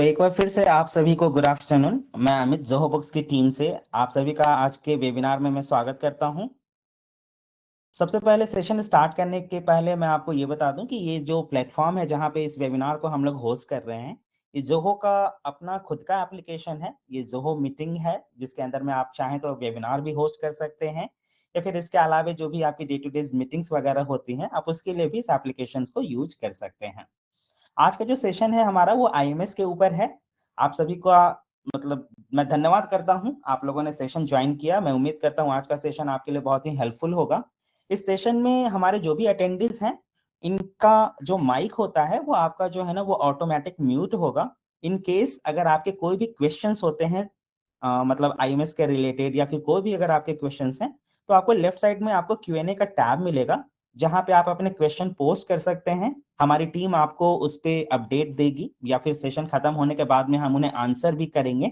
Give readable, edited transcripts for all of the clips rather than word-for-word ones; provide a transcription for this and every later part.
एक बार फिर से आप सभी को गुड आफ्टरनून। मैं अमित जोहो बुक्स की टीम से आप सभी का आज के वेबिनार में मैं स्वागत करता हूं। सबसे पहले सेशन स्टार्ट करने के पहले मैं आपको ये बता दूं कि ये जो प्लेटफॉर्म है जहां पे इस वेबिनार को हम लोग होस्ट कर रहे हैं, ये जोहो का अपना खुद का एप्लीकेशन है। ये जोहो मीटिंग है जिसके अंदर में आप चाहें तो वेबिनार भी होस्ट कर सकते हैं, या फिर इसके अलावा जो भी आपकी डे टू डे मीटिंग्स वगैरह होती हैं, आप उसके लिए भी इस एप्लीकेशन को यूज कर सकते हैं। आज का जो सेशन है हमारा वो आईएमएस के ऊपर है। आप सभी का मतलब मैं धन्यवाद करता हूं, आप लोगों ने सेशन ज्वाइन किया। मैं उम्मीद करता हूं आज का सेशन आपके लिए बहुत ही हेल्पफुल होगा। इस सेशन में हमारे जो भी अटेंडेंट्स हैं, इनका जो माइक होता है वो आपका जो है ना वो ऑटोमेटिक म्यूट होगा। इन केस अगर आपके कोई भी क्वेश्चंस होते हैं मतलब आईएमएस के रिलेटेड, या फिर कोई भी अगर आपके क्वेश्चंस हैं, तो आपको लेफ्ट साइड में आपको क्यूएनए का टैब मिलेगा जहां पे आप अपने क्वेश्चन पोस्ट कर सकते हैं। हमारी टीम आपको उस पे अपडेट देगी, या फिर सेशन खत्म होने के बाद में हम उन्हें आंसर भी करेंगे।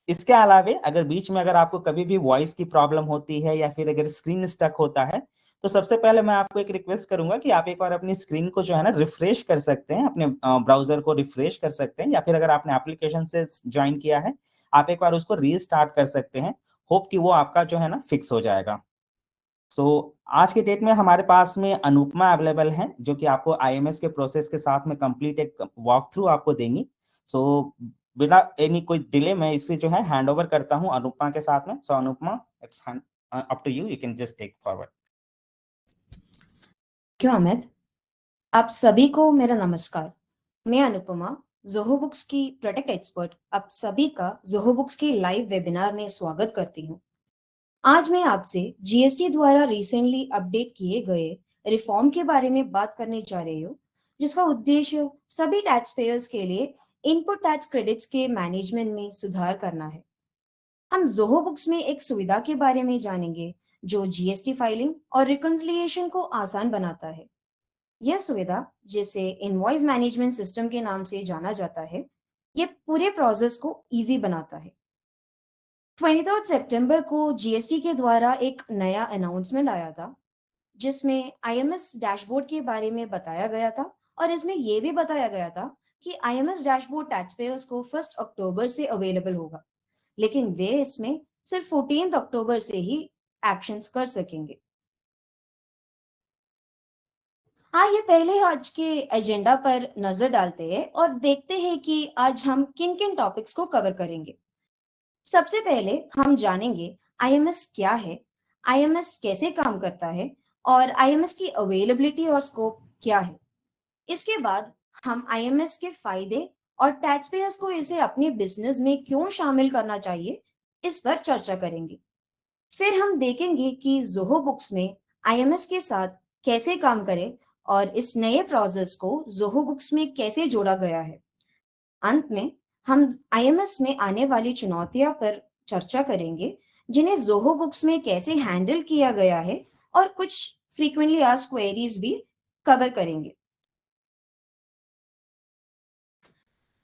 इसके अलावे अगर बीच में अगर आपको कभी भी वॉइस की प्रॉब्लम होती है, या फिर अगर स्क्रीन स्टक होता है, तो सबसे पहले मैं आपको एक रिक्वेस्ट करूंगा कि आप एक बार अपनी स्क्रीन को जो है ना रिफ्रेश कर सकते हैं, अपने ब्राउजर को रिफ्रेश कर सकते हैं, या फिर अगर आपने एप्लीकेशन से ज्वाइन किया है, आप एक बार उसको रीस्टार्ट कर सकते हैं। होप कि वो आपका जो है ना फिक्स हो जाएगा। आज के डेट में हमारे पास में अनुपमा अवेलेबल हैं, जो कि आपको आईएमएस के प्रोसेस के साथ में कंप्लीट एक वॉक थ्रू आपको देंगी। सो बिना एनी कोई डिले मैं इसलिए जो है हैंड ओवर करता हूं अनुपमा के साथ में। Anupama, it's up to you can just take forward. क्यों अमित, आप सभी को मेरा नमस्कार। मैं अनुपमा, जोहो बुक्स की प्रोडक्ट एक्सपर्ट, आप सभी का जोहो बुक्स के लाइव वेबिनार में स्वागत करती हूँ। आज मैं आपसे जीएसटी द्वारा रिसेंटली अपडेट किए गए रिफॉर्म के बारे में बात करने जा रही हूँ, जिसका उद्देश्य सभी टैक्स पेयर्स के लिए इनपुट टैक्स क्रेडिट्स के मैनेजमेंट में सुधार करना है। हम जोहो बुक्स में एक सुविधा के बारे में जानेंगे जो जीएसटी फाइलिंग और रिकंसिलिएशन को आसान बनाता है। यह सुविधा, जिसे इनवॉइस मैनेजमेंट सिस्टम के नाम से जाना जाता है, यह पूरे प्रोसेस को इजी बनाता है। 23 सितंबर को जीएसटी के द्वारा एक नया अनाउंसमेंट आया था, जिसमें आईएमएस डैशबोर्ड के बारे में बताया गया था, और इसमें यह भी बताया गया था कि आईएमएस डैशबोर्ड टैक्स पेयर्स को 1 अक्टूबर से अवेलेबल होगा, लेकिन वे इसमें सिर्फ 14 अक्टूबर से ही एक्शंस कर सकेंगे। आइए पहले आज के एजेंडा पर नजर डालते हैं और देखते हैं कि आज हम किन किन टॉपिक्स को कवर करेंगे। सबसे पहले हम जानेंगे आईएमएस क्या है, आईएमएस कैसे काम करता है, और आईएमएस की अवेलेबिलिटी और स्कोप क्या है। इसके बाद हम आईएमएस के फायदे और टैक्स पेयर्स को इसे अपने बिजनेस में क्यों शामिल करना चाहिए, इस पर चर्चा करेंगे। फिर हम देखेंगे कि जोहो बुक्स में आईएमएस के साथ कैसे काम करे और इस नए प्रोसेस को जोहो बुक्स में कैसे जोड़ा गया है। अंत में हम आईएमएस में आने वाली चुनौतियां पर चर्चा करेंगे, जिन्हें जोहो बुक्स में कैसे हैंडल किया गया है, और कुछ फ्रीक्वेंटली आस्क्ड क्वेरीज भी कवर करेंगे।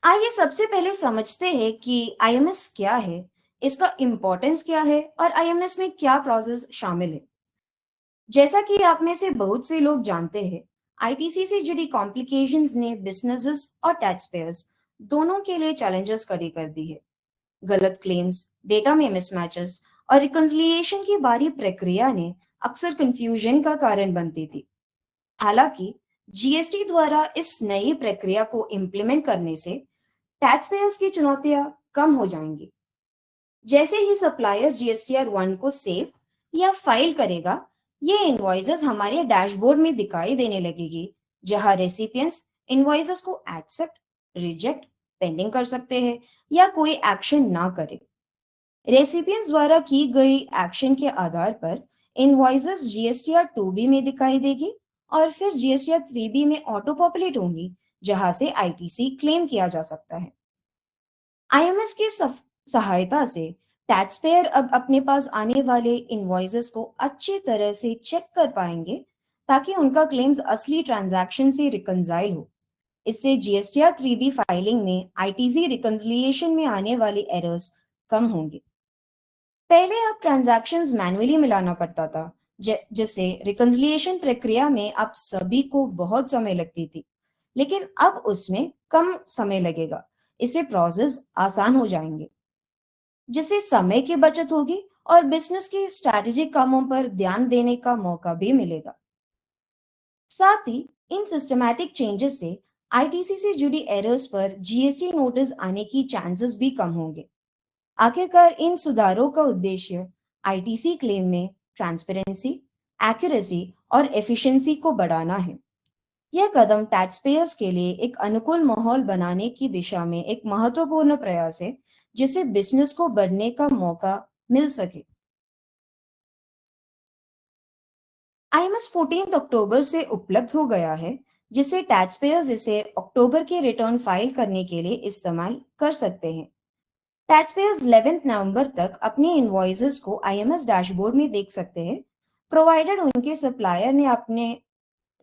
आइए सबसे पहले समझते हैं कि आईएमएस क्या है, इसका इंपॉर्टेंस क्या है, और आईएमएस में क्या प्रोसेस शामिल है। जैसा कि आप में से बहुत से लोग जानते हैं, आईटीसी से जुड़ी कॉम्प्लिकेशंस ने बिजनेसेस और टैक्स पेयर्स दोनों के लिए चैलेंजेस खड़ी कर दी है। गलत क्लेम्स, डेटा में मिसमैचेस और रिकंसिलिएशन की बारी प्रक्रिया ने अक्सर कंफ्यूजन का कारण बनती थी। हालांकि जीएसटी द्वारा इस नई प्रक्रिया को इम्प्लीमेंट करने से टैक्स पेयर्स की चुनौतियां कम हो जाएंगी। जैसे ही सप्लायर जीएसटीआर 1 को सेव या फाइल करेगा, ये इनवॉइसेस हमारे डैशबोर्ड में दिखाई देने लगेगी, जहां रेसिपिएंट्स इनवॉइसेस को एक्सेप्ट, रिजेक्ट, पेंडिंग कर सकते हैं या कोई एक्शन ना करे। रेसिपिएंट्स द्वारा की गई एक्शन के आधार पर इनवॉइसेस जीएसटीआर 2B में दिखाई देगी, और फिर जीएसटीआर 3B में ऑटो पॉपुलेट होंगी, जहां से आईटीसी क्लेम किया जा सकता है। आईएमएस की सहायता से टैक्स पेयर अब अपने पास आने वाले इनवॉइसेस को अच्छी तरह से चेक कर पाएंगे, ताकि उनका क्लेम्स असली ट्रांजैक्शन से रिकंसाइल हो। इससे जीएसटीआर 3B फाइलिंग में आईटीसी रिकंसिलिएशन में आने वाली एरर्स कम होंगी। पहले अब ट्रांजैक्शंस मैन्युअली मिलाना पड़ता था, जिससे रिकंसिलिएशन प्रक्रिया में आप सभी को बहुत समय लगती थी, लेकिन अब उसमें कम समय लगेगा, इससे प्रोसेस आसान हो जाएंगे, जिससे समय की बचत होगी और बिजनेस के स्ट्रैटेजिक कामों पर ध्यान देने का मौका भी मिलेगा। साथ ही इन सिस्टमैटिक चेंजेस से आईटीसी से जुड़ी एरर्स पर जीएसटी नोटिस आने की चांसेस भी कम होंगे। आखिरकार इन सुधारों का उद्देश्य आईटीसी क्लेम में ट्रांसपेरेंसी, एक्यूरेसी और एफिशिएंसी को बढ़ाना है। यह कदम टैक्स पेयर्स के लिए एक अनुकूल माहौल बनाने की दिशा में एक महत्वपूर्ण प्रयास है, जिससे बिजनेस को बढ़ने का मौका मिल सके। आईएमएस 14 अक्टूबर से उपलब्ध हो गया है, जिससे टैक्स पेयर्स इसे अक्टूबर के रिटर्न फाइल करने के लिए इस्तेमाल कर सकते हैं। टैक्स पेयर्स 11 नवंबर तक अपने इनवॉइसेस को आईएमएस डैशबोर्ड में देख सकते हैं, प्रोवाइडेड उनके सप्लायर ने अपने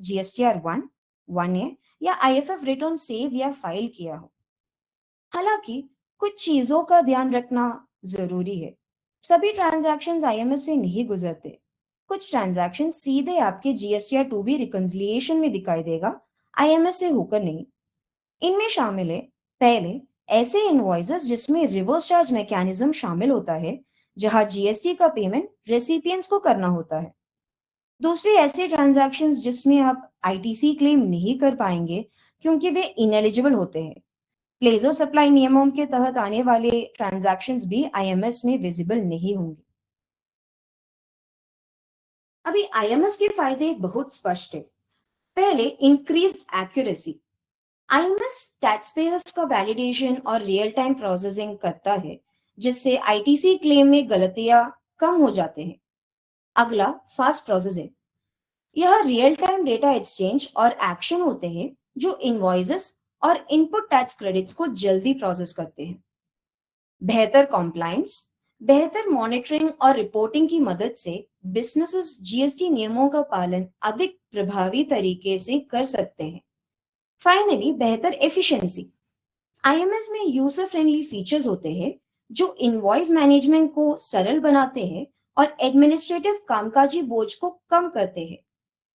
जीएसटीआर 1, 1ए या आईएफएफ रिटर्न सेव या फाइल किया हो। हालांकि कुछ चीजों का ध्यान रखना जरूरी है। सभी ट्रांजैक्शंस आईएमएस से नहीं गुजरते। कुछ ट्रांजैक्शन सीधे आपके जीएसटीआर 2B रिकंसिलिएशन में दिखाई देगा, आईएमएस से होकर नहीं। इनमें शामिल है, पहले, ऐसे इनवॉइसेस जिसमें रिवर्स चार्ज मैकेनिज्म शामिल होता है, जहां जीएसटी का पेमेंट रेसिपिएंट्स को करना होता है। दूसरे, ऐसे ट्रांजैक्शंस जिसमें आप आईटीसी क्लेम नहीं कर पाएंगे क्योंकि वे इनएलिजिबल होते हैं। प्लेजर सप्लाई नियमों के तहत आने वाले ट्रांजैक्शंस भी आईएमएस में विजिबल नहीं होंगे। अभी आईएमएस के फायदे बहुत स्पष्ट है। पहले, increased accuracy. IMS tax payers का वैलिडेशन और रियल टाइम प्रोसेसिंग करता है, जिससे आईटीसी क्लेम में गलतियां कम हो जाते हैं। अगला, फास्ट प्रोसेसिंग। यह रियल टाइम डेटा एक्सचेंज और एक्शन होते हैं जो इनवॉइसेस और इनपुट टैक्स क्रेडिट्स को जल्दी प्रोसेस करते हैं। बेहतर कॉम्प्लायंस। बेहतर मॉनिटरिंग और रिपोर्टिंग की मदद से बिजनेसेस जीएसटी नियमों का पालन अधिक प्रभावी तरीके से कर सकते हैं। फाइनली, बेहतर एफिशिएंसी। आईएमएस में यूजर फ्रेंडली फीचर्स होते हैं जो इनवॉइस मैनेजमेंट को सरल बनाते हैं और एडमिनिस्ट्रेटिव कामकाजी बोझ को कम करते हैं।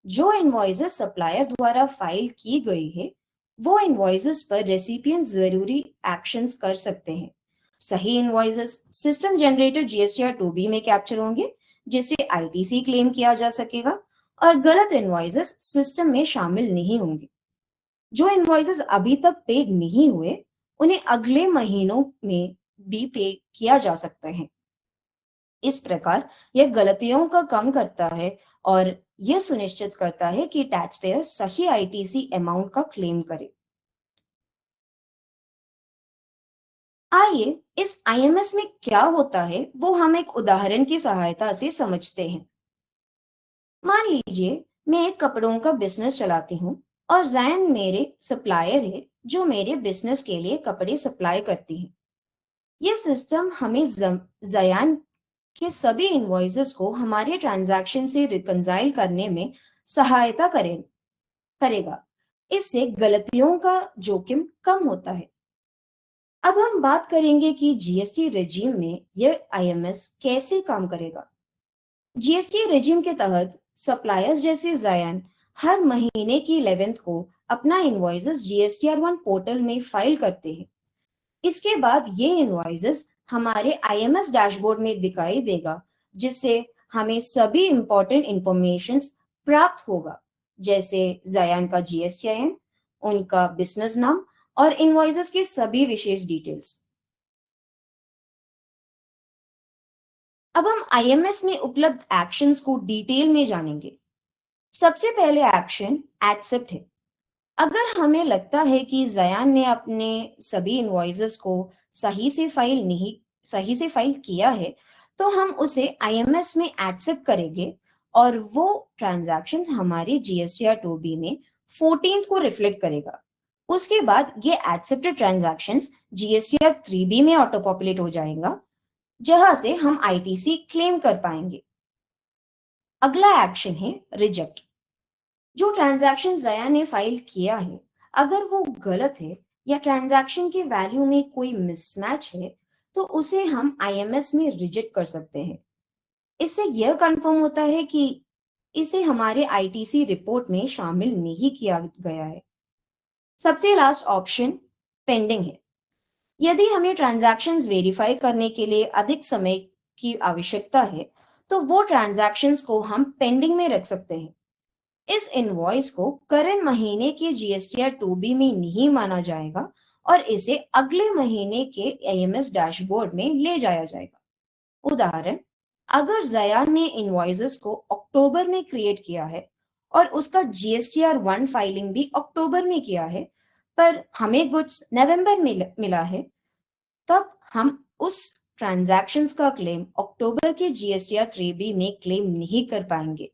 जो इनवॉइसेस सप्लायर द्वारा फाइल की गई है, वो इनवॉइसेस पर रेसिपिएंट जरूरी एक्शंस कर सकते हैं। सही invoices system generated GSTR 2B में कैप्चर होंगे, जिससे आईटीसी क्लेम किया जा सकेगा, और गलत इनवॉइसेस सिस्टम में शामिल नहीं होंगे। जो इनवॉइसेस अभी तक पेड नहीं हुए, उन्हें अगले महीनों में भी पे किया जा सकता है। इस प्रकार यह गलतियों का कम करता है और यह सुनिश्चित करता है कि टैक्स पेयर सही आईटीसी अमाउंट का क्लेम करे। आइए इस आईएमएस में क्या होता है वो हम एक उदाहरण की सहायता से समझते हैं। मान लीजिए मैं एक कपड़ों का बिजनेस चलाती हूँ और जैन मेरे सप्लायर है जो मेरे बिजनेस के लिए कपड़े सप्लाई करती है। यह सिस्टम हमें जयान के सभी इनवॉइसेस को हमारे ट्रांजैक्शन से रिकंसाइल करने में सहायता करेगा। इससे गलतियों का जोखिम कम होता है। अब हम बात करेंगे कि जीएसटी रेजिम में यह आईएमएस कैसे काम करेगा। जीएसटी रेजिम के तहत सप्लायर्स जैसे जायन हर महीने की 11th को अपना इनवॉइसेस जीएसटीआर 1 पोर्टल में फाइल करते हैं। इसके बाद ये इनवॉइसेस हमारे आईएमएस डैशबोर्ड में दिखाई देगा, जिससे हमें सभी इंपॉर्टेंट इंफॉर्मेशन प्राप्त होगा, जैसे जायान का जीएसटीआईएन, उनका बिजनेस नाम और इनवॉइसेस के सभी विशेष डिटेल्स। अब हम आईएमएस में उपलब्ध एक्शंस को डिटेल में जानेंगे। सबसे पहले एक्शन एक्सेप्ट है। अगर हमें लगता है कि जयान ने अपने सभी इनवॉइसेस को सही से फाइल किया है, तो हम उसे आईएमएस में एक्सेप्ट करेंगे और वो ट्रांजैक्शंस हमारे जीएसटीआर 2B में 14th को रिफ्लेक्ट करेगा। उसके बाद ये एक्सेप्टेड ट्रांजैक्शंस जीएसटीआर 3B में ऑटो पॉपुलेट हो जाएगा, जहां से हम आईटीसी क्लेम कर पाएंगे। अगला एक्शन है रिजेक्ट। जो ट्रांजैक्शन जया ने फाइल किया है, अगर वो गलत है या ट्रांजैक्शन के वैल्यू में कोई मिसमैच है, तो उसे हम आईएमएस में रिजेक्ट कर सकते हैं। इससे यह कंफर्म होता है कि इसे हमारे आईटीसी रिपोर्ट में शामिल नहीं किया गया है। सबसे लास्ट ऑप्शन पेंडिंग है। यदि हमें ट्रांजैक्शंस वेरीफाई करने के लिए अधिक समय की आवश्यकता है, तो वो ट्रांजैक्शंस को हम पेंडिंग में रख सकते हैं। इस इनवॉइस को करंट महीने के जीएसटीआर 2B में नहीं माना जाएगा और इसे अगले महीने के एएमएस डैशबोर्ड में ले जाया जाएगा। उदाहरण, अगर जयान ने इनवॉइसेस को अक्टूबर में क्रिएट किया है और उसका जीएसटीआर 1 फाइलिंग भी अक्टूबर में किया है, पर हमें गुड्स नवंबर में मिला है, तब हम उस ट्रांजैक्शंस का क्लेम अक्टूबर के जीएसटीआर 3B में क्लेम नहीं कर पाएंगे।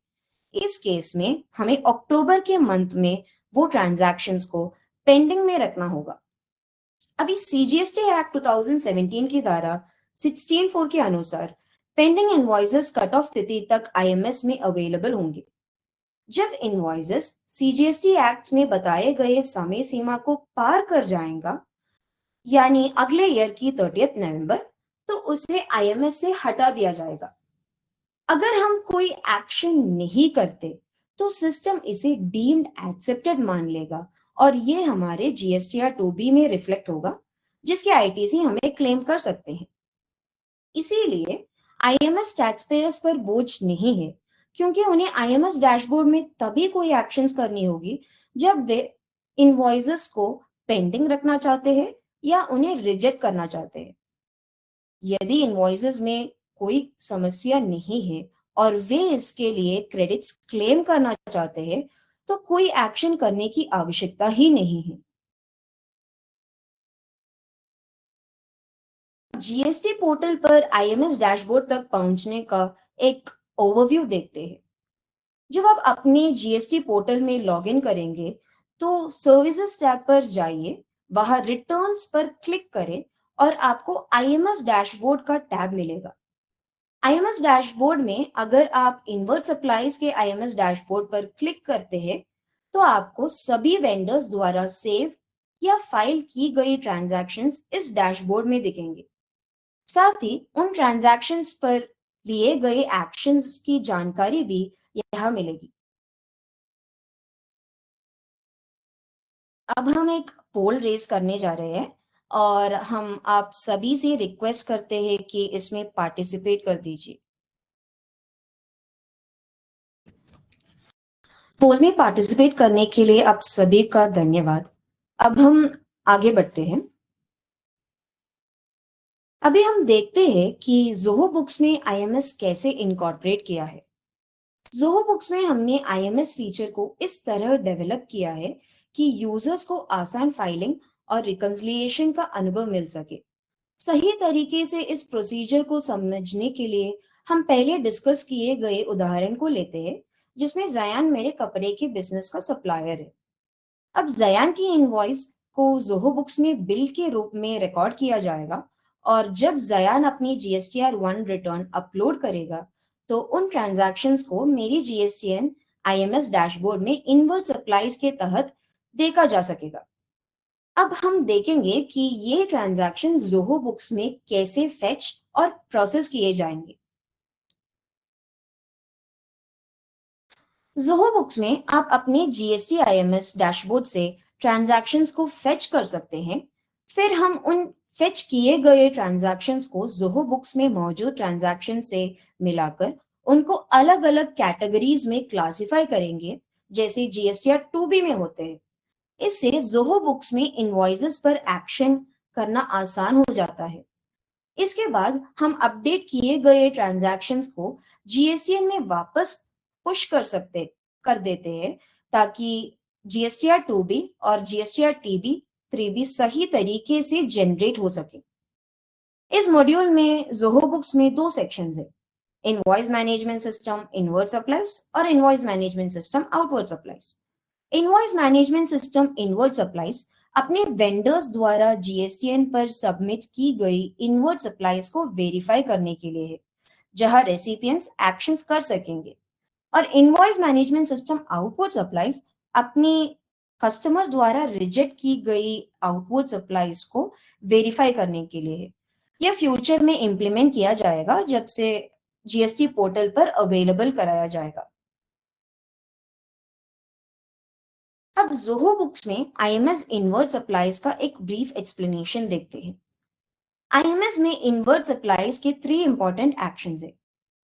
इस केस में हमें अक्टूबर के मंथ में वो ट्रांजैक्शंस को पेंडिंग में रखना होगा। अभी सीजीएसटी एक्ट 2017 की धारा 16(4) के अनुसार पेंडिंग इनवॉइसेस कट ऑफ तिथि तक आईएमएस में अवेलेबल होंगे। जब इनवॉइसेस सीजीएसटी एक्ट में बताए गए समय सीमा को पार कर जाएगा, यानी अगले ईयर की 30 नवंबर, तो उसे आईएमएस से हटा दिया जाएगा। अगर हम कोई एक्शन नहीं करते, तो सिस्टम इसे डीम्ड एक्सेप्टेड मान लेगा और ये हमारे जीएसटीआर 2B में रिफ्लेक्ट होगा, जिसके आईटीसी हमें क्लेम कर सकते हैं। इसीलिए आईएमएस टैक्स पेयर्स पर बोझ नहीं है, क्योंकि उन्हें आईएमएस डैशबोर्ड में तभी कोई एक्शंस करनी होगी जब वे इनवॉइसेस को पेंडिंग रखना चाहते हैं या उन्हें रिजेक्ट करना चाहते हैं। यदि इनवॉइसेस में कोई समस्या नहीं है और वे इसके लिए क्रेडिट्स क्लेम करना चाहते हैं, तो कोई एक्शन करने की आवश्यकता ही नहीं है। जीएसटी पोर्टल पर आईएमएस डैशबोर्ड तक पहुंचने का एक ओवरव्यू देखते हैं। जब आप अपने जीएसटी पोर्टल में लॉगिन करेंगे, तो सर्विसेज टैब पर जाइए, वहां रिटर्न्स पर क्लिक करें और आपको आईएमएस डैशबोर्ड का टैब मिलेगा। आईएमएस डैशबोर्ड में अगर आप इनवर्ट सप्लाईज के आईएमएस डैशबोर्ड पर क्लिक करते हैं, तो आपको सभी वेंडर्स द्वारा सेव या फाइल की गई ट्रांजैक्शंस इस डैशबोर्ड में दिखेंगे। साथ ही उन ट्रांजैक्शंस पर लिए गए एक्शंस की जानकारी भी यहाँ मिलेगी। अब हम एक पोल रेस करने जा रहे हैं और हम आप सभी से रिक्वेस्ट करते हैं कि इसमें पार्टिसिपेट कर दीजिए। पोल में पार्टिसिपेट करने के लिए आप सभी का धन्यवाद। अब हम आगे बढ़ते हैं। अभी हम देखते हैं कि ज़ोहो बुक्स में आईएमएस कैसे इनकॉर्पोरेट किया है। ज़ोहो बुक्स में हमने आईएमएस फीचर को इस तरह डेवलप किया है कि यूजर्स को आसान फाइलिंग और रिकंसिलिएशन का अनुभव मिल सके। सही तरीके से इस प्रोसीजर को समझने के लिए हम पहले डिस्कस किए गए उदाहरण को लेते हैं, जिसमें जयान मेरे कपड़े के बिजनेस का सप्लायर है। अब जयान की इनवॉइस को ज़ोहो बुक्स में बिल के रूप में रिकॉर्ड किया जाएगा और जब जयान अपनी जीएसटीआर 1 रिटर्न अपलोड करेगा, तो उन ट्रांजैक्शंस को मेरी जीएसटीएन आईएमएस डैशबोर्ड में इनवर्ट सप्लाईज के तहत देखा जा सकेगा। अब हम देखेंगे कि ये ट्रांजैक्शन ज़ोहो बुक्स में कैसे फेच और प्रोसेस किए जाएंगे। ज़ोहो बुक्स में आप अपने जीएसटी आईएमएस डैशबोर्ड से ट्रांजैक्शंस को फेच कर सकते हैं। फिर हम उन फेच किए गए ट्रांजैक्शंस को ज़ोहो बुक्स में मौजूद ट्रांजैक्शन से मिलाकर उनको अलग-अलग कैटेगरीज में क्लासिफाई करेंगे, जैसे जीएसटीआर 2B में होते हैं। इससे ज़ोहो बुक्स में इनवॉइसेस पर एक्शन करना आसान हो जाता है। इसके बाद हम अपडेट किए गए ट्रांजैक्शंस को जीएसटीएन में वापस पुश कर देते हैं, ताकि जीएसटीआर 2B और जीएसटीआर टीबी 3B सही तरीके से जनरेट हो सके। इस मॉड्यूल में ज़ोहो बुक्स में दो सेक्शंस हैं, invoice management system inward supplies और invoice management system outward supplies. Invoice management system inward supplies अपने वेंडर्स द्वारा जीएसटीएन पर सबमिट की गई इनवर्ट सप्लाईज को वेरीफाई करने के लिए है, जहां रेसिपिएंट्स एक्शंस कर सकेंगे। और invoice management system outward supplies अपनी कस्टमर द्वारा रिजेक्ट की गई आउटवर्ड सप्लाईज को वेरीफाई करने के लिए है। यह फ्यूचर में इंप्लीमेंट किया जाएगा जब से जीएसटी पोर्टल पर अवेलेबल कराया जाएगा। अब ज़ोहो बुक्स में आईएमएस इनवर्ट सप्लाईज का एक ब्रीफ एक्सप्लेनेशन देखते हैं। आईएमएस में इनवर्ट सप्लाईज के 3 इंपॉर्टेंट एक्शंस है।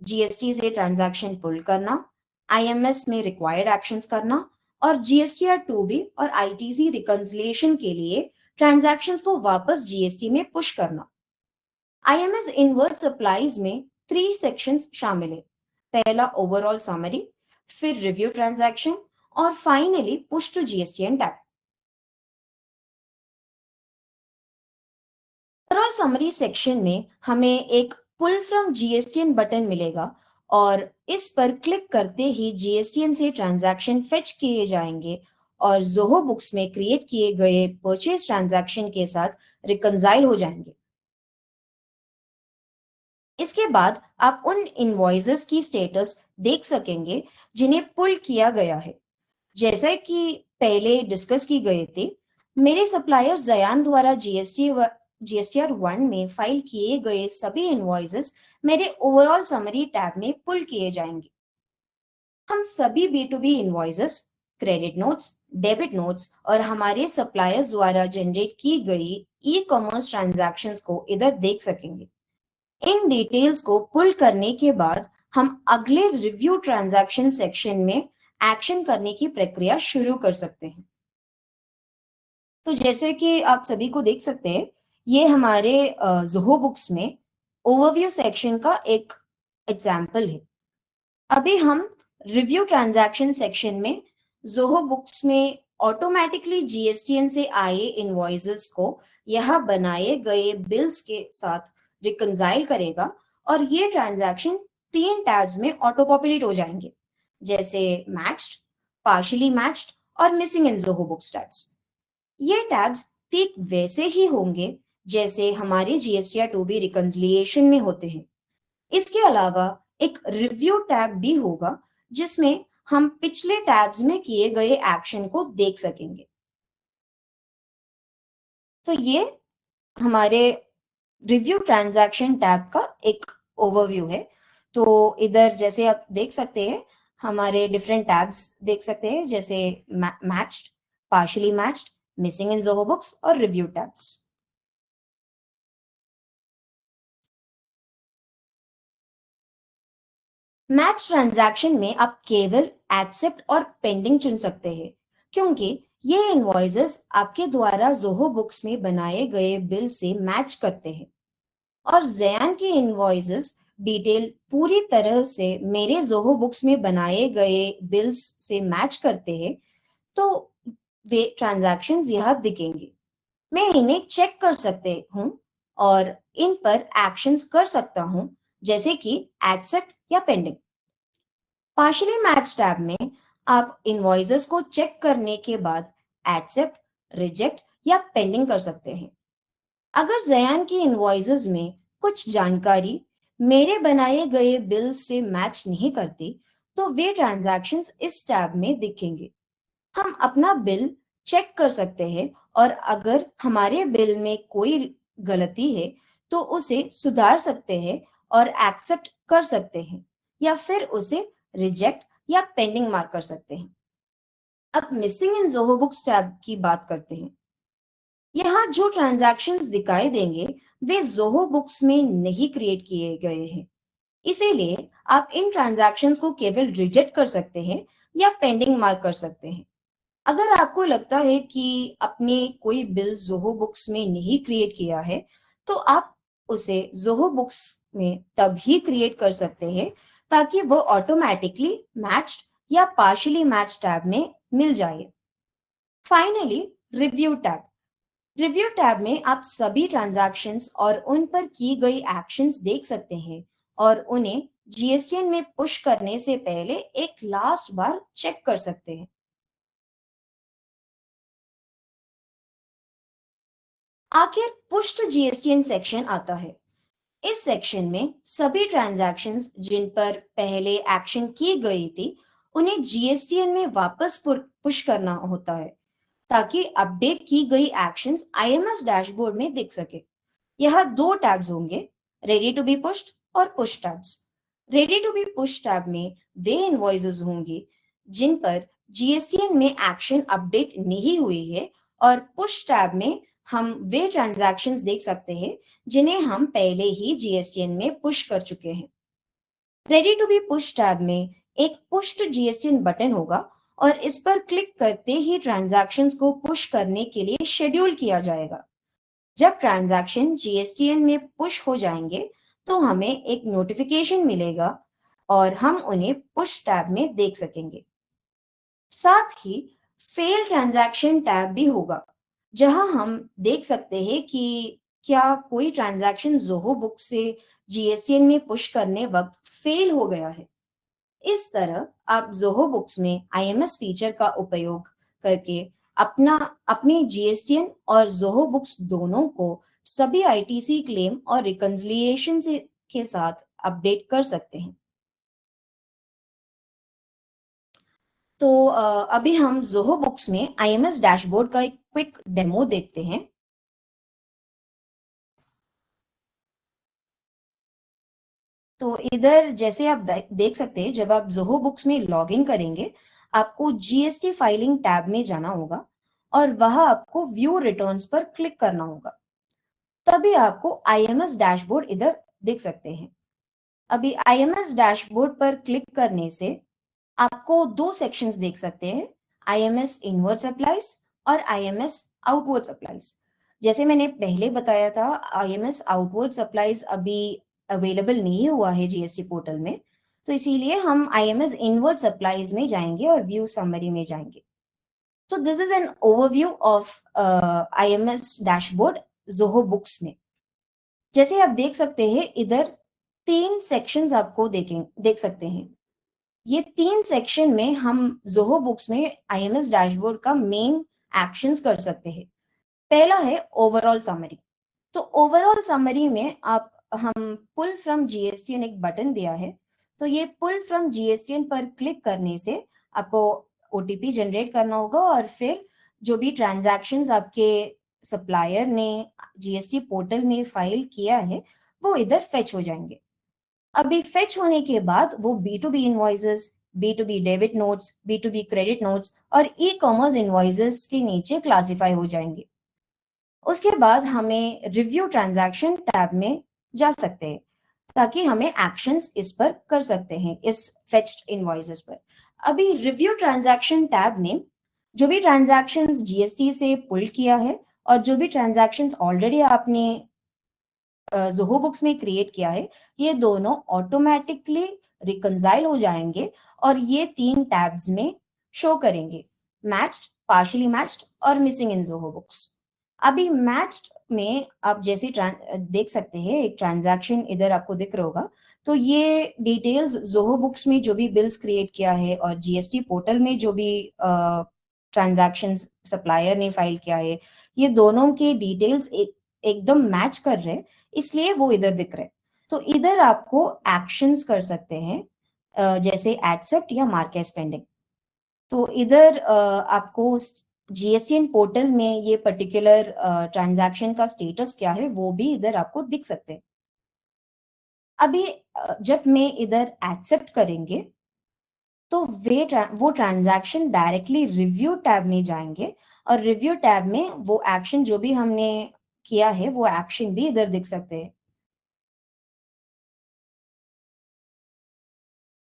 जीएसटी से ट्रांजैक्शन पुल करना, आईएमएस में रिक्वायर्ड एक्शंस करना और जीएसटीआर 2B और आईटीसी रिकंसिलिएशन के लिए ट्रांजैक्शंस को वापस जीएसटी में पुश करना। आईएमएस इनवर्ट सप्लाईज में 3 सेक्शंस शामिल है। पहला ओवरऑल समरी, फिर रिव्यू ट्रांजैक्शन और finally push to GSTN tab. Overall summary section में हमें एक पुल फ्रॉम जीएसटीएन बटन मिलेगा और इस पर क्लिक करते ही जीएसटीएन से ट्रांजैक्शन फेच किए जाएंगे और जोहो बुक्स में क्रिएट किए गए परचेज ट्रांजैक्शन के साथ रिकंसाइल हो जाएंगे। इसके बाद आप उन इनवॉइसेस की स्टेटस देख सकेंगे जिन्हें पुल किया गया है। जैसा कि पहले डिस्कस की गए थे, मेरे सप्लायर जयान द्वारा जीएसटीआर 1 में फाइल किए गए सभी इनवॉइसेस मेरे ओवरऑल समरी टैब में पुल किए जाएंगे। हम सभी B2B invoices, credit notes, debit notes और हमारे सप्लायर्स द्वारा जनरेट की गई ई कॉमर्स ट्रांजैक्शंस को इधर देख सकेंगे। इन डिटेल्स को पुल करने के बाद हम अगले रिव्यू ट्रांजैक्शन सेक्शन में एक्शन करने की प्रक्रिया शुरू कर सकते हैं। तो जैसे कि आप सभी को देख सकते हैं, ये हमारे ज़ोहो बुक्स में ओवरव्यू सेक्शन का एक एग्जाम्पल है। अभी हम रिव्यू ट्रांजैक्शन सेक्शन में ज़ोहो बुक्स में ऑटोमेटिकली जीएसटीएन से आए इनवॉइसेस को यहाँ बनाए गए बिल्स के साथ रिकंसाइल करेगा और ये ट्रांजैक्शन 3 टैब्स में ऑटो पॉपुलेट हो जाएंगे, जैसे मैच्ड, पार्शियली मैच्ड और missing in Zoho books tabs. ये टैब्स ठीक वैसे ही होंगे जैसे हमारे जीएसटीआर 2B रिकंसिलिएशन में होते हैं। इसके अलावा एक रिव्यू टैब भी होगा जिसमें हम पिछले टैब्स में किए गए एक्शन को देख सकेंगे। तो ये हमारे रिव्यू ट्रांजैक्शन टैब का एक ओवरव्यू है। तो इधर जैसे आप देख सकते हैं, हमारे डिफरेंट टैब्स देख सकते हैं, जैसे matched, partially matched, missing in Zoho books और रिव्यू टैब्स। मैच ट्रांजैक्शन में आप केवल एक्सेप्ट और पेंडिंग चुन सकते हैं, क्योंकि ये इनवॉइसेस आपके द्वारा ज़ोहो बुक्स में बनाए गए बिल से मैच करते हैं और जयान की इनवॉइसेस डिटेल पूरी तरह से मेरे ज़ोहो बुक्स में बनाए गए बिल्स से मैच करते हैं। तो वे ट्रांजैक्शंस यहाँ दिखेंगे। मैं इन्हें चेक कर सकते हूँ और इन पर एक्शंस कर सकता हूँ, जैसे कि एक्सेप्ट या पेंडिंग। पार्शियली मैच टैब में आप इनवॉइसेस को चेक करने के बाद एक्सेप्ट, रिजेक्ट या पेंडिंग कर सकते हैं। अगर जयान की इनवॉइसेस में कुछ जानकारी मेरे बनाए गए बिल से मैच नहीं करती, तो वे ट्रांजैक्शंस इस टैब में दिखेंगे। हम अपना बिल चेक कर सकते हैं और अगर हमारे बिल में कोई गलती है तो उसे सुधार सकते हैं और एक्सेप्ट कर सकते हैं या फिर उसे रिजेक्ट या पेंडिंग मार्क कर सकते हैं। अब missing in Zoho books tab की बात करते हैं। यहाँ जो ट्रांजैक्शंस दिखाई देंगे वे ज़ोहो बुक्स में नहीं क्रिएट किए गए हैं, इसीलिए आप इन ट्रांजैक्शंस को केवल रिजेक्ट कर सकते हैं या पेंडिंग मार्क कर सकते हैं। अगर आपको लगता है कि आपने कोई बिल ज़ोहो बुक्स में नहीं क्रिएट किया है, तो आप उसे ज़ोहो बुक्स में तभी क्रिएट कर सकते हैं ताकि वो ऑटोमेटिकली मैच्ड या पार्शियली मैच्ड टैब में मिल जाए। Finally review tab. Review tab में आप सभी ट्रांजैक्शंस और उन पर की गई एक्शंस देख सकते हैं और उन्हें जीएसटीएन में पुश करने से पहले एक लास्ट बार चेक कर सकते हैं। आखिर पुश टू जीएसटीएन सेक्शन आता है। इस सेक्शन में सभी ट्रांजैक्शंस जिन पर पहले एक्शन की गई थी उन्हें जीएसटीएन में वापस पुश करना होता है ताकि अपडेट की गई एक्शंस आईएमएस डैशबोर्ड में दिख सके। यहाँ 2 टैब्स होंगे, रेडी टू बी पुश्ड और push tabs. Ready to be push tab में वे इनवॉइसेस होंगे जिन पर जीएसटीएन में एक्शन अपडेट नहीं हुई है और पुश टैब में हम वे ट्रांजैक्शंस देख सकते हैं जिन्हें हम पहले ही जीएसटीएन में पुश कर चुके हैं। Ready to be push tab में एक पुश्ड जीएसटीएन बटन होगा और इस पर क्लिक करते ही ट्रांजैक्शंस को पुश करने के लिए शेड्यूल किया जाएगा। जब ट्रांजैक्शन जीएसटीएन में पुश हो जाएंगे तो हमें एक नोटिफिकेशन मिलेगा और हम उन्हें पुश टैब में देख सकेंगे। साथ ही फेल ट्रांजैक्शन टैब भी होगा जहां हम देख सकते हैं कि क्या कोई ट्रांजैक्शन ज़ोहो बुक से जीएसटीएन में पुश करने वक्त फेल हो गया है। इस तरह आप ज़ोहो बुक्स में आईएमएस फीचर का उपयोग करके अपने जीएसटीएन और ज़ोहो बुक्स दोनों को सभी आईटीसी क्लेम और रिकंसिलिएशन के साथ अपडेट कर सकते हैं। तो अभी हम ज़ोहो बुक्स में आईएमएस डैशबोर्ड का एक क्विक डेमो देखते हैं। तो इधर जैसे आप देख सकते हैं, जब आप ज़ोहो बुक्स में लॉगिन करेंगे आपको जीएसटी फाइलिंग टैब में जाना होगा और वहां आपको व्यू रिटर्न्स पर क्लिक करना होगा। तभी आपको आईएमएस डैशबोर्ड इधर दिख सकते हैं। अभी आईएमएस डैशबोर्ड पर क्लिक करने से आपको दो सेक्शंस देख सकते हैं, आईएमएस इनवर्ड सप्लाईज और आईएमएस आउटवर्ड सप्लाईज। जैसे मैंने पहले बताया था, आईएमएस आउटवर्ड सप्लाईज अभी अवेलेबल नहीं हुआ है जीएसटी पोर्टल में, तो इसीलिए हम आईएमएस इनवर्ड सप्लाईज में जाएंगे और व्यू समरी में जाएंगे। तो this is an overview of IMS dashboard Zoho books में। जैसे आप देख सकते हैं, इधर तीन सेक्शंस आपको देख सकते हैं। ये तीन सेक्शन में हम ज़ोहो बुक्स में आईएमएस डैशबोर्ड का मेन एक्शंस कर सकते हैं। पहला है ओवरऑल समरी। तो ओवरऑल समरी में आप हम पुल फ्रॉम जीएसटीएन एक बटन दिया है, तो ये पुल फ्रॉम जीएसटीएन पर क्लिक करने से आपको ओटीपी जनरेट करना होगा और फिर जो भी ट्रांजैक्शंस आपके सप्लायर ने जीएसटी पोर्टल में फाइल किया है वो इधर फेच हो जाएंगे। अभी फेच होने के बाद वो B2B invoices, B2B debit notes, B2B credit notes और ई कॉमर्स इनवॉइसेस के नीचे क्लासिफाई हो जाएंगे। उसके बाद हमें रिव्यू ट्रांजैक्शन टैब में जा सकते हैं ताकि हमें एक्शंस इस पर कर सकते हैं, इस फेच्ड इनवॉइसेस पर। अभी रिव्यू ट्रांजैक्शन टैब में जो भी ट्रांजैक्शंस जीएसटी से पुल किया है और जो भी ट्रांजैक्शंस ऑलरेडी आपने ज़ोहो बुक्स में क्रिएट किया है, ये दोनों ऑटोमेटिकली रिकंसाइल हो जाएंगे और ये तीन टैब्स में शो करेंगे, मैच्ड, पार्शियली मैच्ड और मिसिंग इन ज़ोहो बुक्स। अभी मैच्ड में आप जैसे देख सकते हैं, एक ट्रांजैक्शन इधर आपको दिख रहा होगा, तो ये डिटेल्स ज़ोहो बुक्स में जो भी बिल्स क्रिएट किया है और जीएसटी पोर्टल में जो भी ट्रांजैक्शंस सप्लायर ने फाइल किया है, ये दोनों के डिटेल्स एकदम मैच कर रहे हैं, इसलिए वो इधर दिख रहे हैं। तो इधर आपको एक्शंस कर सकते हैं जैसे एक्सेप्ट या मार्क एज पेंडिंग। तो इधर आपको जीएसटीएन पोर्टल में ये पर्टिकुलर ट्रांजैक्शन का स्टेटस क्या है वो भी इधर आपको दिख सकते हैं। अभी जब मैं इधर एक्सेप्ट करेंगे तो वो ट्रांजैक्शन डायरेक्टली रिव्यू टैब में जाएंगे और रिव्यू टैब में वो एक्शन जो भी हमने किया है वो एक्शन भी इधर दिख सकते हैं।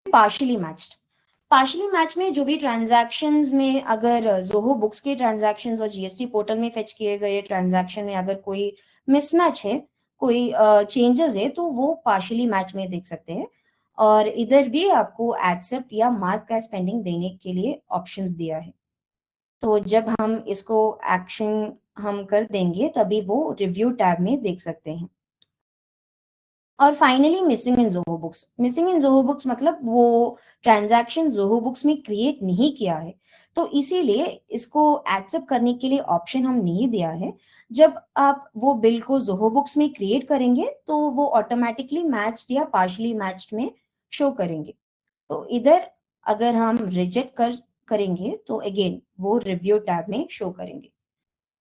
पार्शियली मैच में जो भी ट्रांजैक्शंस में अगर ज़ोहो बुक्स के ट्रांजैक्शंस और जीएसटी पोर्टल में फेच किए गए ट्रांजैक्शन में अगर कोई मिसमैच है, कोई चेंजेस है, तो वो पार्शियली मैच में देख सकते हैं। और इधर भी आपको एक्सेप्ट या मार्क एज पेंडिंग देने के लिए ऑप्शंस दिया है। तो जब हम इसको एक्शन हम कर देंगे तभी वो रिव्यू टैब में देख सकते हैं। और finally missing in Zoho books. Missing in Zoho books मतलब वो ट्रांजैक्शन ज़ोहो बुक्स में क्रिएट नहीं किया है, तो इसीलिए इसको एक्सेप्ट करने के लिए ऑप्शन हम नहीं दिया है। जब आप वो बिल को ज़ोहो बुक्स में क्रिएट करेंगे तो वो ऑटोमेटिकली मैच्ड या पार्शियली मैच्ड में शो करेंगे। तो इधर अगर हम रिजेक्ट करेंगे तो अगेन वो रिव्यू टैब में शो करेंगे।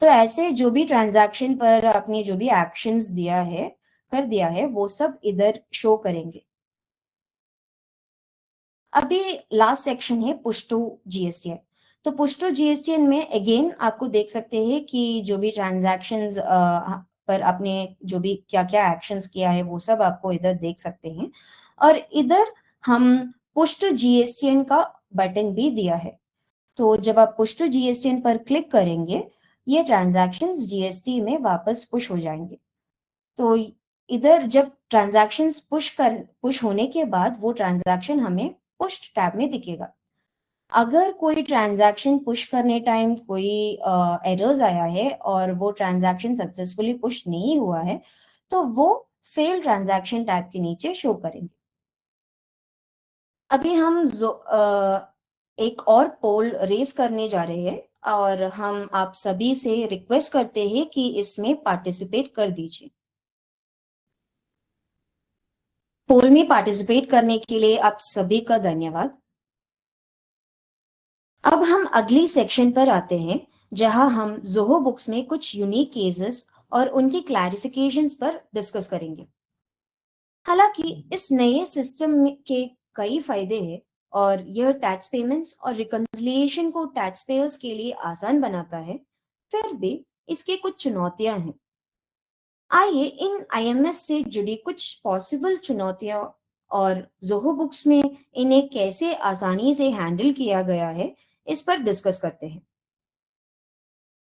तो ऐसे जो भी ट्रांजैक्शन पर आपने जो भी एक्शंस कर दिया है वो सब इधर शो करेंगे। अभी लास्ट सेक्शन है पुश टू जीएसटीएन। तो पुश टू जीएसटीएन में अगेन आपको देख सकते हैं कि जो भी ट्रांजैक्शंस पर आपने जो भी क्या-क्या एक्शंस किया है वो सब आपको इधर देख सकते हैं। और इधर हम पुश टू जीएसटीएन का बटन भी दिया है। तो जब आप पुश टू जीएसटीएन पर क्लिक करेंगे, ये ट्रांजैक्शंस जीएसटी में वापस पुश हो जाएँगे। तो इधर जब ट्रांजैक्शंस पुश होने के बाद वो ट्रांजैक्शन हमें पुश्ड टैब में दिखेगा। अगर कोई ट्रांजैक्शन पुश करने टाइम कोई एरर्स आया है और वो ट्रांजैक्शन सक्सेसफुली पुश नहीं हुआ है, तो वो फेल ट्रांजैक्शन टैब के नीचे शो करेंगे। अभी हम एक और पोल रेज़ करने जा रहे हैं और हम आप सभी से रिक्वेस्ट करते हैं कि इसमें पार्टिसिपेट कर दीजिए। पोल में पार्टिसिपेट करने के लिए आप सभी का धन्यवाद। अब हम अगली सेक्शन पर आते हैं, जहां हम ज़ोहो बुक्स में कुछ यूनिक केसेस और उनकी क्लैरिफिकेशंस पर डिस्कस करेंगे। हालांकि इस नए सिस्टम के कई फायदे हैं और यह टैक्स पेमेंट्स और रिकंसिलिएशन को टैक्स पेयर्स के लिए आसान बनाता है, फिर भी इसके कुछ चुनौतियां हैं। आइए इन आईएमएस से जुड़ी कुछ पॉसिबल चुनौतियां और ज़ोहो बुक्स में इन्हें कैसे आसानी से हैंडल किया गया है, इस पर डिस्कस करते हैं।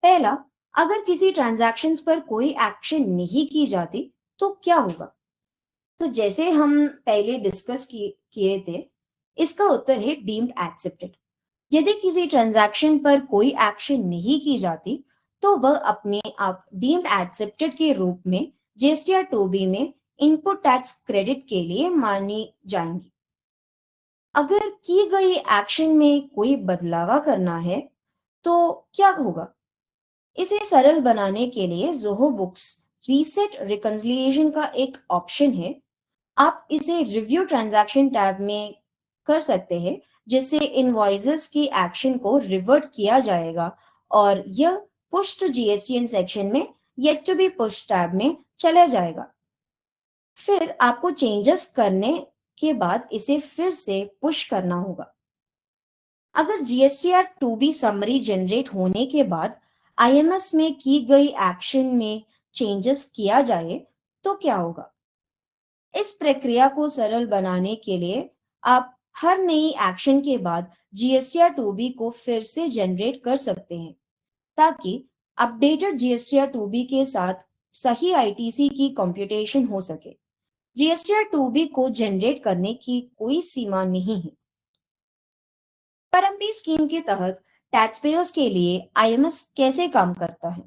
पहला, अगर किसी ट्रांजैक्शंस पर कोई एक्शन नहीं की जाती, तो क्या होगा? तो जैसे हम पहले डिस्कस किए थे, इसका उत्तर है डीम्ड एक्सेप्टेड। यदि किसी ट्रांजैक्शन पर कोई एक्शन नहीं की जाती, तो वह अपने आप डीम्ड एक्सेप्टेड के रूप में जीएसटीआर 2B में इनपुट टैक्स क्रेडिट के लिए मानी जाएंगी। अगर की गई एक्शन में कोई बदलावा करना है, तो क्या होगा? इसे सरल बनाने के लिए ज़ोहो बुक्स रीसेट रिकंसिलिएशन का एक ऑप्शन है। आप इसे रिव्यू ट्रांजैक्शन टैब में कर सकते हैं, जिससे इनवॉइसेस की एक्शन को रिवर्ट किया जाएगा और यह पुश टू जीएसटीएन सेक्शन में yet to be push tab में चला जाएगा। फिर आपको चेंजेस करने के बाद इसे फिर से पुश करना होगा। अगर जीएसटीआर 2B समरी जनरेट होने के बाद आईएमएस में की गई एक्शन में चेंजेस किया जाए, तो क्या होगा? इस प्रक्रिया को सरल बनाने के लिए आप हर नई एक्शन के बाद जीएसटीआर 2B को फिर से जनरेट कर सकते हैं, ताकि अपडेटेड जीएसटीआर 2B के साथ सही आईटीसी की कंप्यूटेशन हो सके। जीएसटीआर 2B को जनरेट करने की कोई सीमा नहीं है। परएमपी स्कीम के तहत टैक्स पेयर्स के लिए आईएमएस कैसे काम करता है?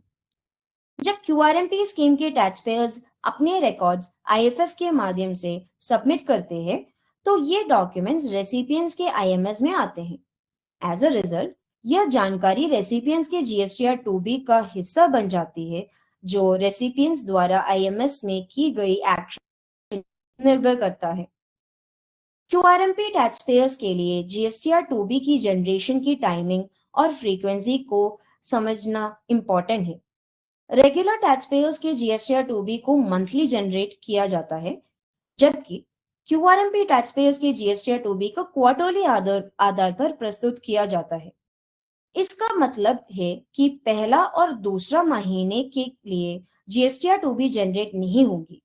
जब क्यूआरएमपी स्कीम के टैक्स पेयर्स अपने रिकॉर्ड्स आईएफएफ के माध्यम से सबमिट करते हैं, तो ये डॉक्यूमेंट्स रेसिपिएंट्स के आईएमएस में आते हैं। एज अ रिजल्ट, यह जानकारी रेसिपिएंट्स के जीएसटीआर 2B का हिस्सा बन जाती है, जो रेसिपिएंट्स द्वारा आईएमएस में की गई एक्शन निर्भर करता है। क्यूआरएमपी टैक्स पेयर्स के लिए जीएसटीआर 2B की जनरेशन की टाइमिंग और फ्रीक्वेंसी को समझना इंपॉर्टेंट है। रेगुलर टैक्स पेयर्स के जीएसटीआर 2B को मंथली जनरेट किया जाता है, जबकि क्यूआरएमपी टैक्स पेयर्स के जीएसटीआर 2B को क्वार्टरली आधार पर प्रस्तुत किया जाता है। इसका मतलब है कि पहला और दूसरा महीने के लिए जीएसटीआर 2B जनरेट नहीं होगी,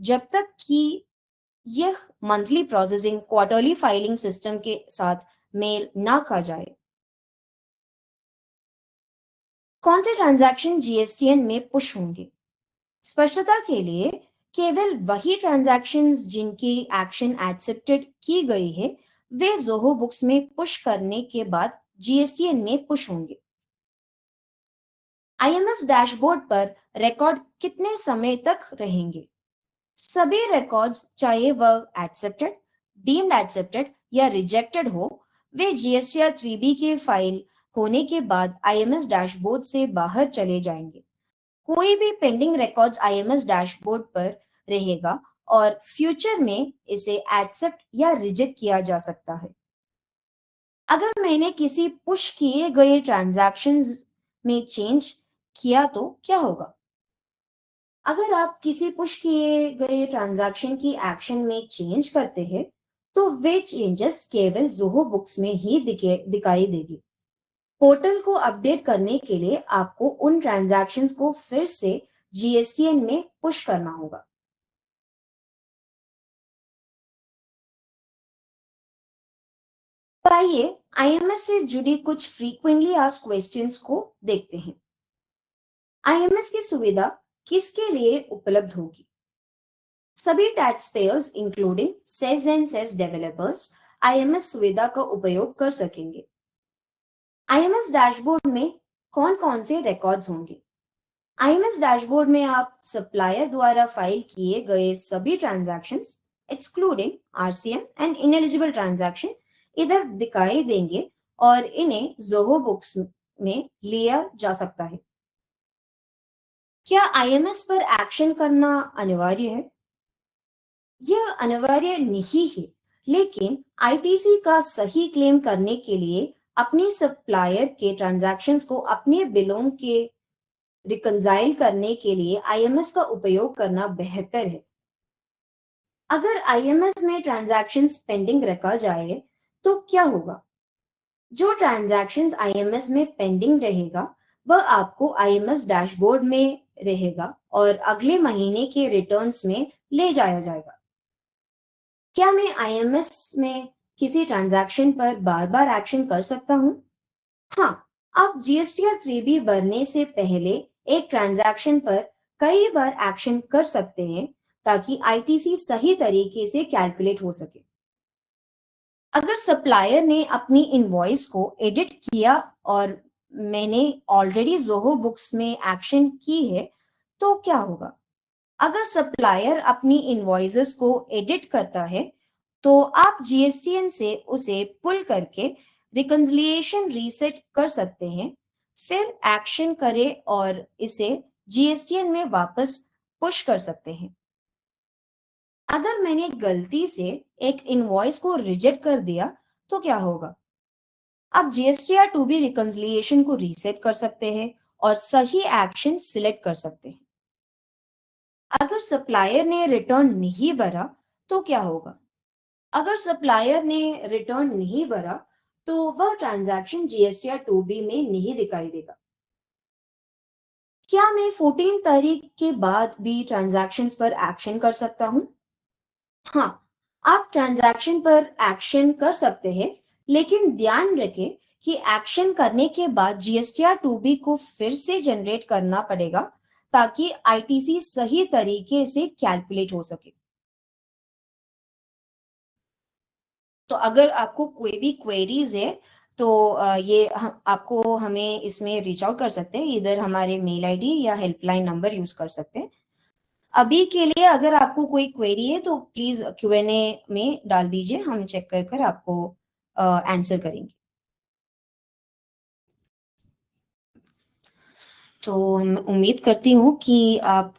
जब तक कि यह monthly processing quarterly filing system के साथ मेल ना खा जाए। कौन से ट्रांजैक्शन जीएसटीएन में पुश होंगे? स्पष्टता के लिए केवल वही ट्रांजैक्शंस जिनकी एक्शन एक्सेप्टेड की गई है, वे ज़ोहो बुक्स में पुश करने के बाद जीएसटीएन में पुश होंगे। आईएमएस डैशबोर्ड पर रिकॉर्ड कितने समय तक रहेंगे? सभी रिकॉर्ड्स, चाहे वह एक्सेप्टेड, डीम्ड एक्सेप्टेड या रिजेक्टेड हो, वे जीएसटीआर 3B के फाइल होने के बाद आईएमएस डैशबोर्ड से बाहर चले जाएंगे। कोई भी पेंडिंग रिकॉर्ड्स आईएमएस डैशबोर्ड पर रहेगा और फ्यूचर में इसे एक्सेप्ट या रिजेक्ट किया जा सकता है। अगर मैंने किसी पुश किए गए ट्रांजैक्शंस में चेंज किया तो क्या होगा? अगर आप किसी पुश किए गए ट्रांजैक्शन की एक्शन में चेंज करते हैं, तो वे चेंजेस केवल ज़ोहो बुक्स में ही दिखाई देगी। पोर्टल को अपडेट करने के लिए आपको उन ट्रांजैक्शंस को फिर से GSTN में पुश करना होगा। आइए IMS से जुड़ी कुछ फ्रीक्वेंटली आस्क्ड क्वेश्चंस को देखते हैं। IMS की सुविधा किसके लिए उपलब्ध होगी? सभी tax payers including says and says developers IMS सुविधा का उपयोग कर सकेंगे। IMS डैशबोर्ड में कौन-कौन से रिकॉर्ड्स होंगे? IMS डैशबोर्ड में आप सप्लायर द्वारा फाइल किए गए सभी transactions excluding RCM and ineligible transaction इधर दिखाई देंगे और इन्हें जोहो बुक्स में लिया जा सकता है। क्या IMS पर एक्शन करना अनिवार्य है? यह अनिवार्य नहीं है, लेकिन ITC का सही क्लेम करने के लिए अपने सप्लायर के ट्रांजैक्शंस को अपने बिलों के रिकंसाइल करने के लिए IMS का उपयोग करना बेहतर है। अगर IMS में ट्रांजैक्शंस पेंडिंग रखा जाए तो क्या होगा? जो ट्रांजैक्शंस IMS में पेंडिंग रहेगा वह आपको IMS डैशबोर्ड में रहेगा और अगले महीने के रिटर्न्स में ले जाया जाएगा। क्या मैं IMS में किसी ट्रांजैक्शन पर बार-बार एक्शन कर सकता हूं? हाँ, आप GSTR 3B भरने से पहले एक ट्रांजैक्शन पर कई बार एक्शन कर सकते हैं ताकि ITC सही तरीके से कैलकुलेट हो सके। अगर सप्लायर ने अपनी इनवॉइस को एडिट किया और मैंने ऑलरेडी जोहो बुक्स में एक्शन की है तो क्या होगा? अगर सप्लायर अपनी इनवॉइसेस को एडिट करता है तो आप GSTN से उसे पुल करके रिकंसिलिएशन रीसेट कर सकते हैं, फिर एक्शन करें और इसे GSTN में वापस पुश कर सकते हैं। अगर मैंने गलती से एक इनवॉइस को रिजेक्ट कर दिया तो क्या होगा? आप GSTR 2B रिकंसिलिएशन को रीसेट कर सकते हैं और सही एक्शन सिलेक्ट कर सकते हैं। अगर सप्लायर ने रिटर्न नहीं भरा तो क्या होगा? अगर सप्लायर ने रिटर्न नहीं भरा तो वह ट्रांजैक्शन GSTR 2B में नहीं दिखाई देगा। क्या मैं 14 तारीख के बाद भी ट्रांजैक्शंस पर एक्शन कर सकता हूं? हाँ, आप ट्रांजैक्शन पर एक्शन कर सकते हैं, लेकिन ध्यान रखें कि एक्शन करने के बाद GSTR 2B को फिर से जनरेट करना पड़ेगा ताकि ITC सही तरीके से कैलकुलेट हो सके। तो अगर आपको कोई भी क्वेरीज है तो ये आपको हमें इसमें रीच आउट कर सकते हैं, इधर हमारे मेल आईडी या हेल्पलाइन नंबर यूज कर सकते हैं। अभी के लिए अगर आपको कोई क्वेरी है तो प्लीज Q&A में डाल दीजिए, हम चेक कर कर आपको आंसर करेंगे। तो मैं उम्मीद करती हूँ कि आप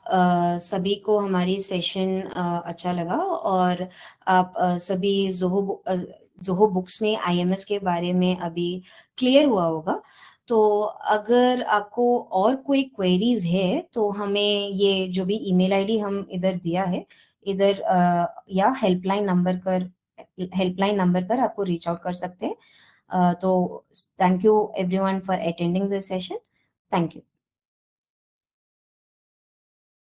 सभी को हमारी सेशन अच्छा लगा और आप सभी जोहो बुक्स में IMS के बारे में अभी क्लियर हुआ होगा। तो अगर आपको और कोई क्वेरीज है तो हमें ये जो भी ईमेल आईडी हम इधर दिया है इधर या हेल्पलाइन नंबर पर आपको रीच आउट कर सकते हैं। तो thank you everyone for attending this session. Thank you.